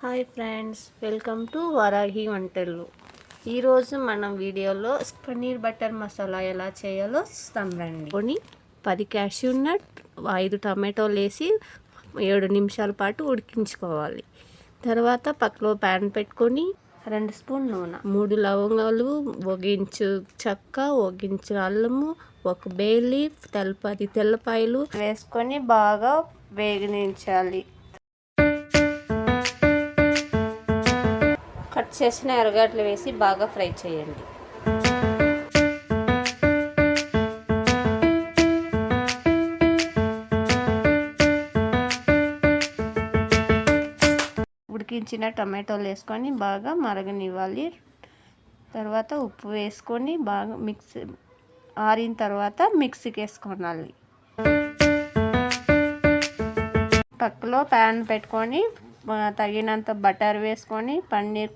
Hi friends, welcome to Varahi వంటలు. ఈరోజు మనం వీడియోలో పన్నీర్ బటర్ మసాలా ఎలా చేయాలో చూస్తాం రండి. కొని 10 క్యాష్యూ నట్, 5 టమాటోలు వేసి 7 నిమిషాల పాటు ఉడికించుకోవాలి. తర్వాత పక్కలో ప్యాన్ పెట్టుకొని 2 స్పూన్ నూనె, 3 లవంగాలు, ఒగించు చెక్క, ఒగించు అల్లము, 1 బే లీఫ్, 10 తెల్లపాయలు వేసుకొని బాగా వేగనించాలి. కట్ చేసిన ఎర్రగడ్డలు వేసి బాగా ఫ్రై చేయండి. ఉడికించిన టమాటోలు వేసుకొని బాగా మరగనివ్వాలి. తర్వాత ఉప్పు వేసుకొని బాగా ఆరిన తర్వాత మిక్సీకి వేసుకోవాలి. పక్కలో ప్యాన్ పెట్టుకొని తగినంత బటర్ వేసుకొని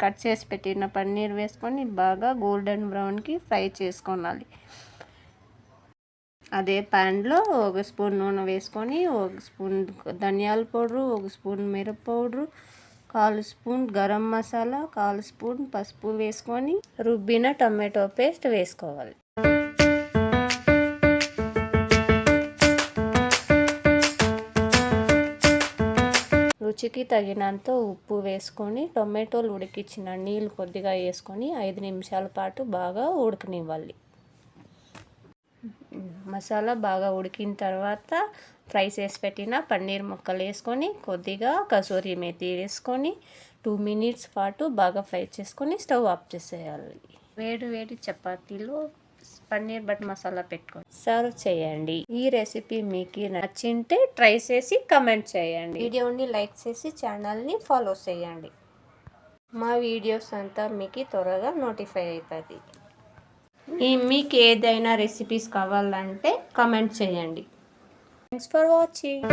కట్ చేసి పెట్టిన పన్నీర్ వేసుకొని బాగా గోల్డెన్ బ్రౌన్కి ఫ్రై చేసుకోవాలి. అదే ప్యాన్లో 1 స్పూన్ నూనె వేసుకొని 1 స్పూన్ ధనియాల పౌడరు, 1 స్పూన్ మిరప powder, 1/4 spoon garam masala, 1/4 spoon పసుపు వేసుకొని రుబ్బిన టమాటో పేస్ట్ వేసుకోవాలి. రుచికి తగినంత ఉప్పు వేసుకొని టొమాటోలు ఉడికించిన నీళ్ళు కొద్దిగా వేసుకొని 5 నిమిషాల పాటు బాగా ఉడకనివ్వాలి. మసాలా బాగా ఉడికిన తర్వాత ఫ్రై చేసి పెట్టిన పన్నీర్ ముక్కలు వేసుకొని కొద్దిగా కసూరి మేతి వేసుకొని 2 మినిట్స్ పాటు బాగా ఫ్రై చేసుకొని స్టవ్ ఆఫ్ చేసేయాలి. వేడి చపాతీలో పన్నీర్ బటర్ మసాలా పెట్టుకొని సర్వ్ చేయండి. ఈ రెసిపీ మీకు నచ్చింటే ట్రై చేసి కమెంట్ చేయండి. వీడియోని లైక్ చేసి ఛానల్ని ఫాలో చేయండి. మా వీడియోస్ అంతా మీకు త్వరగా నోటిఫై అవుతుంది. మీకు ఏదైనా రెసిపీస్ కావాలంటే కమెంట్ చేయండి. Thanks for watching.